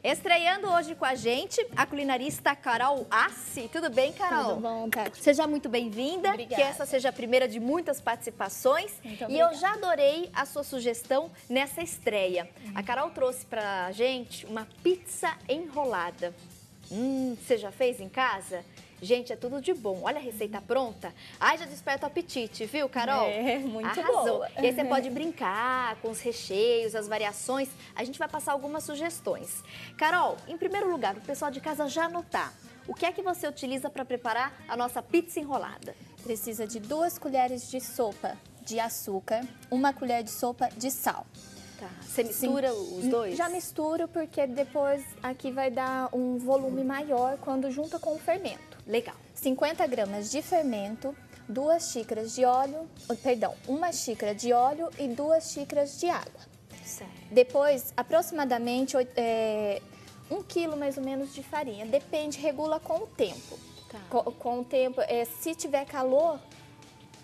Estreando hoje com a gente, a culinarista Carol Assi. Tudo bem, Carol? Tudo bom, Tati. Seja muito bem-vinda. Obrigada. Que essa seja a primeira de muitas participações. Muito e eu obrigada. já adorei a sua sugestão nessa estreia. A Carol trouxe pra gente uma pizza enrolada. Você já fez em casa? Gente, é tudo de bom. Olha a receita pronta. Ai, já desperta o apetite, viu, Carol? É, muito Arrasou. boa. E aí você pode brincar com os recheios, as variações. A gente vai passar algumas sugestões. Carol, em primeiro lugar, para o pessoal de casa já anotar, o que é que você utiliza para preparar a nossa pizza enrolada? Precisa de 2 colheres de sopa de açúcar, 1 colher de sopa de sal. Tá. Você mistura os dois? Já misturo porque depois aqui vai dar um volume maior quando junta com o fermento. Legal. 50 gramas de fermento, 2 xícaras de óleo, perdão, 1 xícara de óleo e 2 xícaras de água. Certo. Depois, aproximadamente 1 quilo mais ou menos de farinha. Depende, regula com o tempo. Tá. Com o tempo, se tiver calor,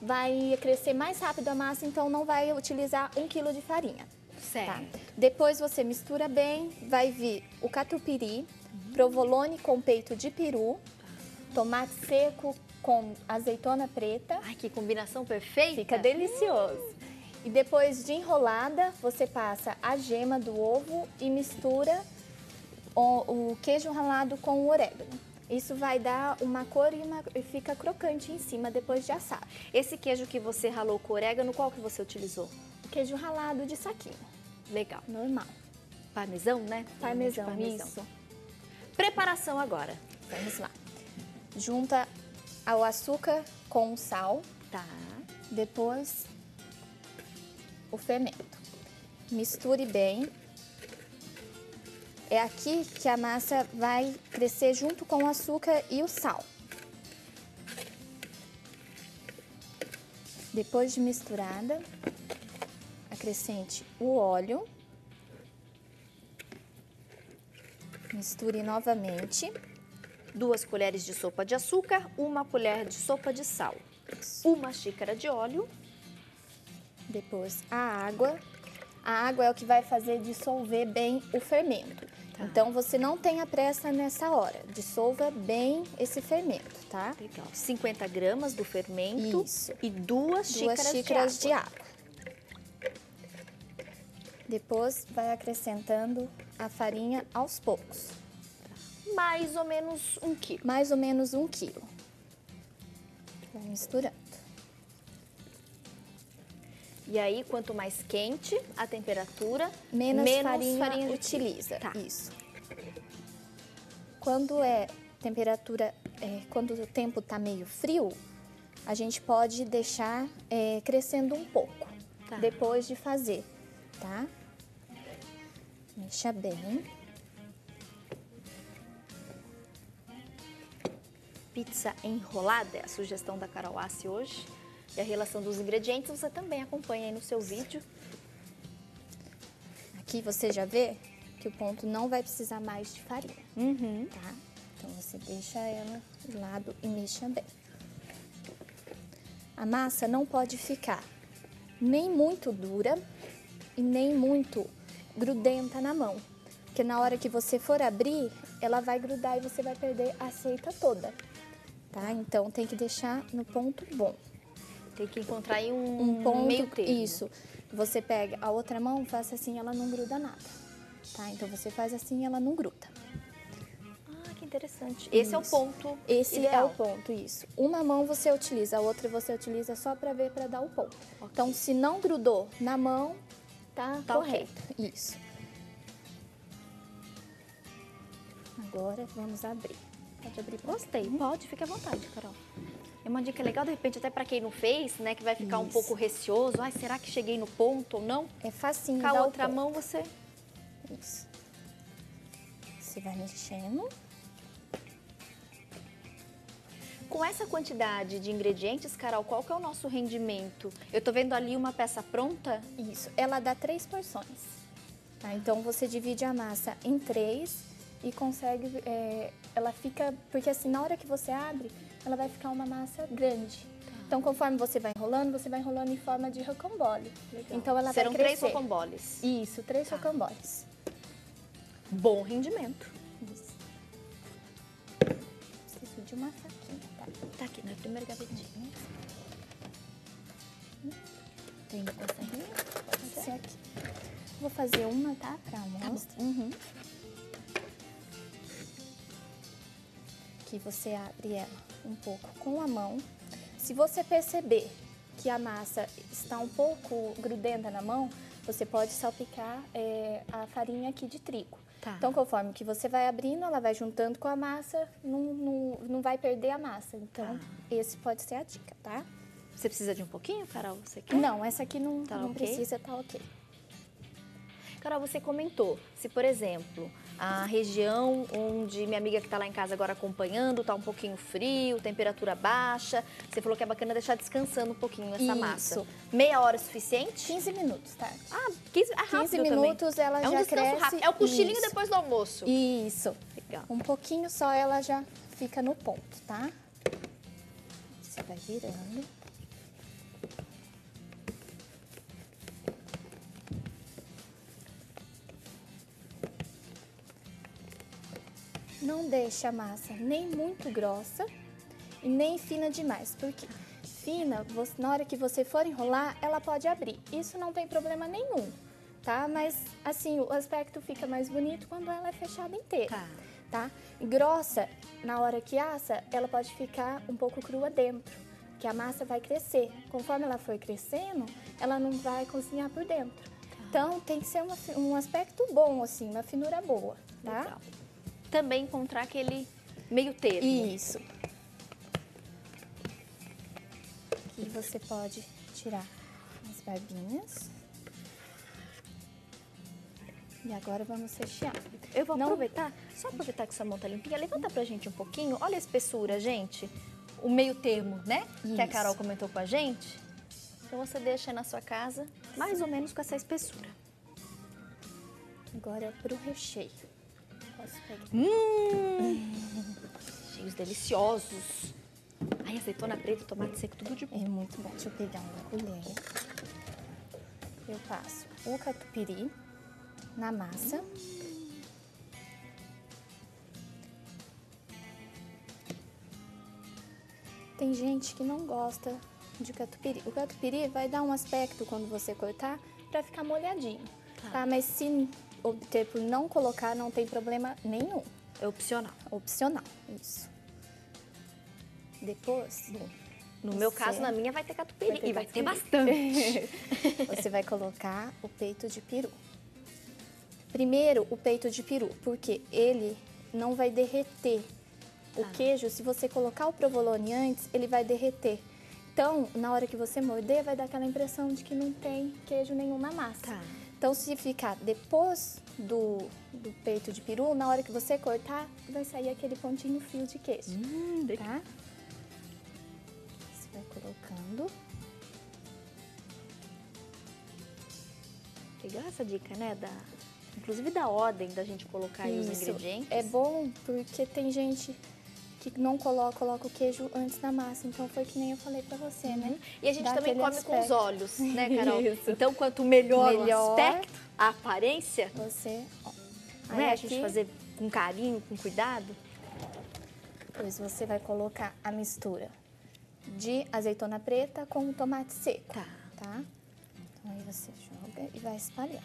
vai crescer mais rápido a massa, então não vai utilizar 1 quilo de farinha. Certo. Tá? Depois você mistura bem, vai vir o catupiry, provolone com peito de peru, tomate seco com azeitona preta. Ai, que combinação perfeita. Fica delicioso. E depois de enrolada, você passa a gema do ovo e mistura o queijo ralado com o orégano. Isso vai dar uma cor e fica crocante em cima depois de assar. Esse queijo que você ralou com orégano, qual que você utilizou? Queijo ralado de saquinho. Legal. Normal. Parmesão, né? Parmesão, isso. Preparação agora. Vamos lá. Junta o açúcar com o sal. Tá. Depois o fermento. Misture bem. É aqui que a massa vai crescer junto com o açúcar e o sal. Depois de misturada, acrescente o óleo. Misture novamente. 2 colheres de sopa de açúcar, 1 colher de sopa de sal, 1 xícara de óleo. Depois a água. A água é o que vai fazer dissolver bem o fermento. Tá. Então você não tenha pressa nessa hora. Dissolva bem esse fermento, tá? Legal. 50 gramas do fermento. Isso. E 2 xícaras de água. Depois vai acrescentando a farinha aos poucos. Mais ou menos 1 quilo. Mais ou menos 1 quilo. Vai misturando. E aí, quanto mais quente a temperatura, Menos farinha utiliza. Tá. Isso. Quando quando o tempo tá meio frio, a gente pode deixar crescendo um pouco. Tá. Depois de fazer, tá? Mexa bem. Pizza enrolada é a sugestão da Carol Assi hoje. E a relação dos ingredientes você também acompanha aí no seu vídeo. Aqui você já vê que o ponto não vai precisar mais de farinha, tá? Então você deixa ela de lado e mexa bem. A massa não pode ficar nem muito dura e nem muito grudenta na mão. Porque na hora que você for abrir, ela vai grudar e você vai perder a receita toda. Tá? Então tem que deixar no ponto bom. Tem que encontrar aí Um ponto, meio termo. isso. Você pega a outra mão, faça assim, ela não gruda nada. Tá? Então você faz assim, ela não gruda. Ah, que interessante. Esse é o ponto Esse ideal. é o ponto, isso. Uma mão você utiliza, a outra você utiliza só pra ver, pra dar o ponto. Ok. Então, se não grudou na mão, tá correto. Isso. Agora vamos abrir. Pode abrir. Gostei. Pode, fique à vontade, Carol. É uma dica legal, de repente, até para quem não fez, né, que vai ficar um Isso. pouco receoso. Ai, será que cheguei no ponto ou não? É facinho. Com a dá o outra ponto. mão você... Isso. Você vai mexendo. Com essa quantidade de ingredientes, Carol, qual que é o nosso rendimento? Eu tô vendo ali uma peça pronta. Isso. Ela dá 3 porções. Tá? Então, você divide a massa em 3 e consegue... ela fica... Porque assim, na hora que você abre, ela vai ficar uma massa grande. Então, conforme você vai enrolando em forma de rocambole. Legal. Então, ela Serão vai crescer. 3 rocamboles. Isso, 3 rocamboles. bom rendimento. Isso. Preciso de uma faquinha, tá? Tá aqui na primeira gavetinha. Tem essa aqui, pode ser aqui. Vou fazer uma, tá? Pra amostra. Uhum. Que você abre ela um pouco com a mão. Se você perceber que a massa está um pouco grudenta na mão, você pode salpicar a farinha aqui de trigo. Tá. Então, conforme que você vai abrindo, ela vai juntando com a massa, não vai perder a massa. Então, esse pode ser a dica, tá? Você precisa de um pouquinho, Carol? Você quer? Não, essa aqui não, Tá não ok? precisa, tá ok. Carol, você comentou, se por exemplo, a região onde minha amiga que está lá em casa agora acompanhando está um pouquinho frio, temperatura baixa, você falou que é bacana deixar descansando um pouquinho essa massa. Meia hora é suficiente? 15 minutos, tá? Ah, 15, rápido 15 também. minutos ela É um já descanso cresce. rápido. É o cochilinho Isso. depois do almoço. Isso. Legal. Um pouquinho só ela já fica no ponto, tá? Você vai virando. Não deixe a massa nem muito grossa e nem fina demais, porque fina, na hora que você for enrolar, ela pode abrir. Isso não tem problema nenhum, tá? Mas, assim, o aspecto fica mais bonito quando ela é fechada inteira, tá? E grossa, na hora que assa, ela pode ficar um pouco crua dentro, que a massa vai crescer. Conforme ela for crescendo, ela não vai cozinhar por dentro. Então, tem que ser um aspecto bom, assim, uma finura boa, tá? Legal. Também encontrar aquele meio termo. Isso. Aqui você pode tirar as barbinhas. E agora vamos rechear. Eu vou aproveitar, só aproveitar que sua mão tá limpinha, levanta pra gente um pouquinho. Olha a espessura, gente. O meio termo, né? Que a Isso. Carol comentou com a gente. Então você deixa na sua casa mais ou menos com essa espessura. Agora pro recheio. Posso pegar? Cheios deliciosos. Ai, azeitona preta, tomate seco, tudo de bom. É muito bom. Deixa eu pegar uma colher. Eu passo o catupiry na massa. Tem gente que não gosta de catupiry. O catupiry vai dar um aspecto quando você cortar para ficar molhadinho, tá? Mas se optar por não colocar, não tem problema nenhum. É opcional. Opcional, isso. Depois, No meu caso, na minha vai ter catupiry. vai ter E vai ter catupiry. bastante. você vai colocar o peito de peru. Primeiro, o peito de peru, porque ele não vai derreter. O queijo, se você colocar o provolone antes, ele vai derreter. Então, na hora que você morder, vai dar aquela impressão de que não tem queijo nenhum na massa. Tá. Então, se ficar depois do peito de peru, na hora que você cortar, vai sair aquele pontinho fio de queijo, tá? Você vai colocando. Legal essa dica, né? Inclusive da ordem da gente colocar aí os ingredientes. É bom porque tem gente que não coloca o queijo antes da massa. Então, foi que nem eu falei pra você, né? E a gente Dá também aquele come com os aspecto. olhos, né, Carol? Isso. Então, quanto melhor o Melhor. aspecto, a aparência, Você, ó. não é? Aí A gente fazer com carinho, com cuidado. Depois você vai colocar a mistura de azeitona preta com tomate seco, Tá. tá? Então, aí você joga e vai espalhando.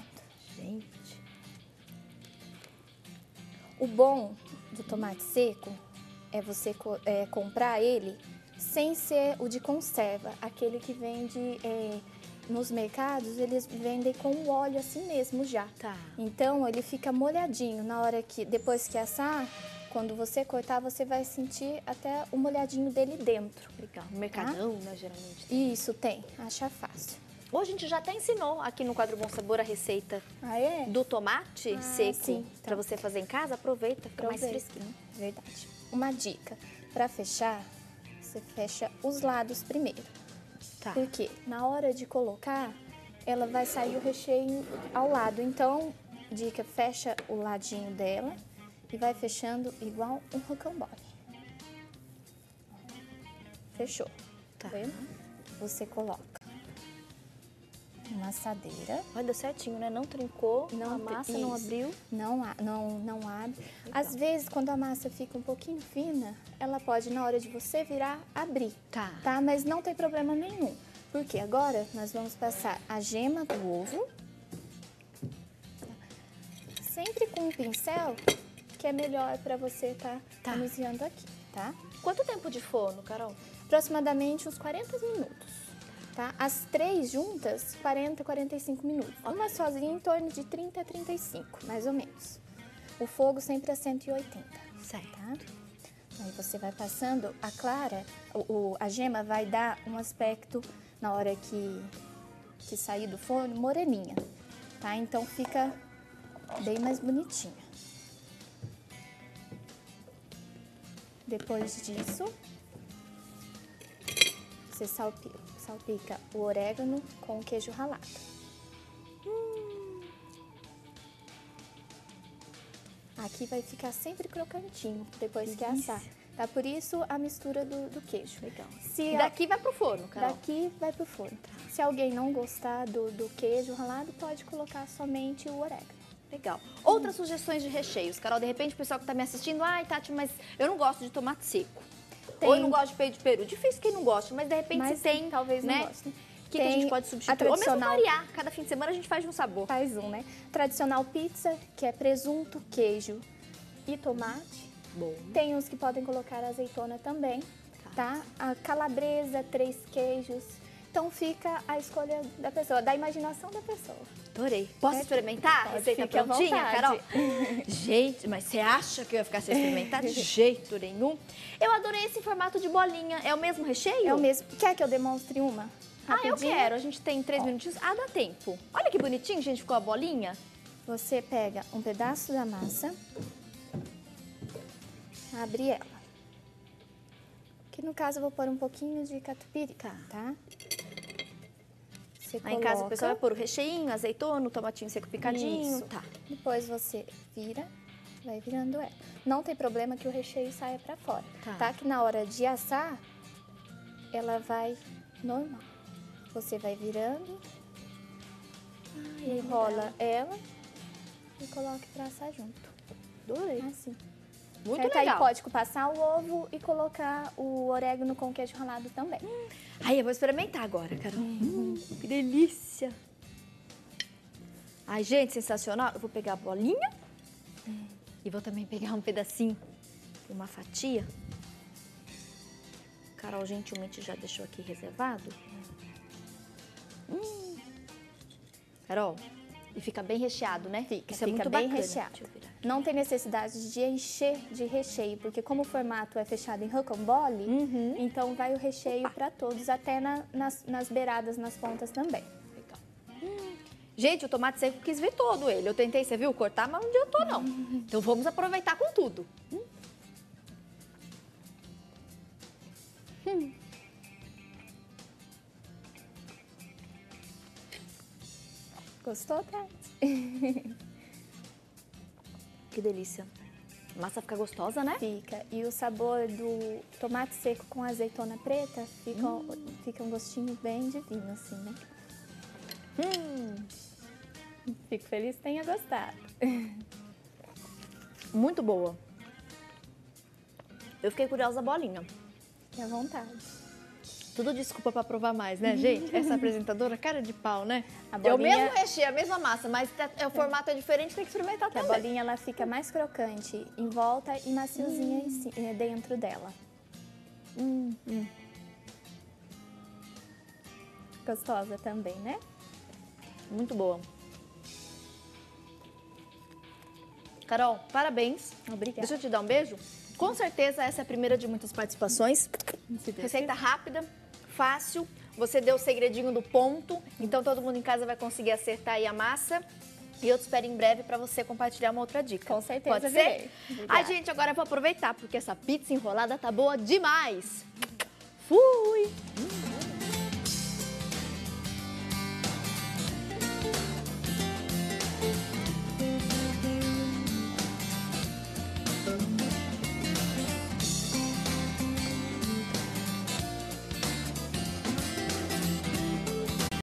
Gente. O bom do tomate seco é você comprar ele sem ser o de conserva. Aquele que vende nos mercados, eles vendem com o óleo assim mesmo já. Tá. Então, ele fica molhadinho. Na hora que, depois que assar, quando você cortar, você vai sentir até o molhadinho dele dentro. Legal. No mercadão, né, geralmente. Isso, tem. Acha fácil. Hoje a gente já até ensinou aqui no quadro Bom Sabor a receita Ah, é? do tomate seco. sim, tá. Pra você fazer em casa, aproveita, fica mais Aproveita. fresquinho. Verdade. Uma dica. Para fechar, você fecha os lados primeiro. Tá. Porque na hora de colocar, ela vai sair o recheio ao lado. Então, dica, fecha o ladinho dela e vai fechando igual um rocambole. Fechou. Tá. Vendo? Você coloca uma assadeira. Olha, deu certinho, né? Não trincou, a massa não abriu. Não abre. Às vezes, quando a massa fica um pouquinho fina, ela pode, na hora de você virar, abrir. Tá? Mas não tem problema nenhum. Porque agora nós vamos passar a gema do ovo. Sempre com um pincel, que é melhor para você tá manuseando aqui, tá? Quanto tempo de forno, Carol? Aproximadamente uns 40 minutos, tá? As 3 juntas, 40, 45 minutos. Uma sozinha em torno de 30 a 35, mais ou menos. O fogo sempre a 180, certo? Tá? Aí você vai passando a clara, a gema vai dar um aspecto, na hora que sair do forno, moreninha, tá? Então fica bem mais bonitinha. Depois disso, você salpica o orégano com o queijo ralado. Aqui vai ficar sempre crocantinho depois que assar. Tá? Por isso a mistura do queijo. Legal. Daqui vai pro forno, Carol? Daqui vai pro forno. Se alguém não gostar do queijo ralado, pode colocar somente o orégano. Legal. Outras sugestões de recheios, Carol? De repente o pessoal que tá me assistindo, ai, Tati, mas eu não gosto de tomate seco. Ou eu não gosto de peito de peru. Difícil quem não gosta, mas de repente se tem, talvez né? Não goste. O que a gente pode substituir? Ou mesmo variar. Cada fim de semana a gente faz um sabor. Faz um, né? Tradicional pizza, que é presunto, queijo e tomate. Bom. Tem uns que podem colocar azeitona também, tá? A calabresa, 3 queijos. Então fica a escolha da pessoa, da imaginação da pessoa. Adorei. Posso experimentar? Pode, receita prontinha, Carol? Gente, mas você acha que eu ia ficar sem experimentar? De jeito nenhum. Eu adorei esse formato de bolinha. É o mesmo recheio? É o mesmo. Quer que eu demonstre uma? Rapidinho? Eu quero. A gente tem 3 minutinhos. Ah, dá tempo. Olha que bonitinho, gente, ficou a bolinha. Você pega um pedaço da massa, abre ela. Que no caso eu vou pôr um pouquinho de catupiry, tá? Você Aí em casa o pessoal vai pôr o recheinho, azeitona, o tomatinho seco picadinho. Isso. Tá. Depois você vira, vai virando ela. Não tem problema que o recheio saia pra fora, tá? Que na hora de assar, ela vai normal. Você vai virando, enrola ela e coloca pra assar junto. Adorei. Assim. Muito certo? legal. Aí pode passar o ovo e colocar o orégano com queijo ralado também. Aí eu vou experimentar agora, Carol. Que delícia. Ai, gente, sensacional. Eu vou pegar a bolinha e vou também pegar um pedacinho, uma fatia. Carol gentilmente já deixou aqui reservado. Carol, e fica bem recheado, né? Fica, isso é fica muito bem bacana. recheado. Não tem necessidade de encher de recheio, porque como o formato é fechado em rocambole, então vai o recheio para todos, até nas beiradas, nas pontas também. Legal. Gente, o tomate seco quis ver todo ele. Eu tentei, você viu, cortar, mas não adiantou não. Então vamos aproveitar com tudo. Gostou, Tati? Que delícia. A massa fica gostosa, né? Fica. E o sabor do tomate seco com azeitona preta fica um gostinho bem divino, assim, né? Fico feliz que tenha gostado. Muito boa. Eu fiquei curiosa da bolinha. Fique à vontade. Tudo desculpa pra provar mais, né, gente? Essa apresentadora, cara de pau, né? Bolinha... É o mesmo recheio, a mesma massa, mas o formato é diferente, tem que experimentar também. A bolinha, ela fica mais crocante em volta e maciozinha dentro dela. Gostosa também, né? Muito boa. Carol, parabéns. Obrigada. Deixa eu te dar um beijo. Com certeza essa é a primeira de muitas participações. Receita rápida, fácil. Você deu o segredinho do ponto, então todo mundo em casa vai conseguir acertar aí a massa. E eu te espero em breve para você compartilhar uma outra dica. Com certeza. Pode ser? Ai, gente, agora eu vou aproveitar, porque essa pizza enrolada tá boa demais. Fui!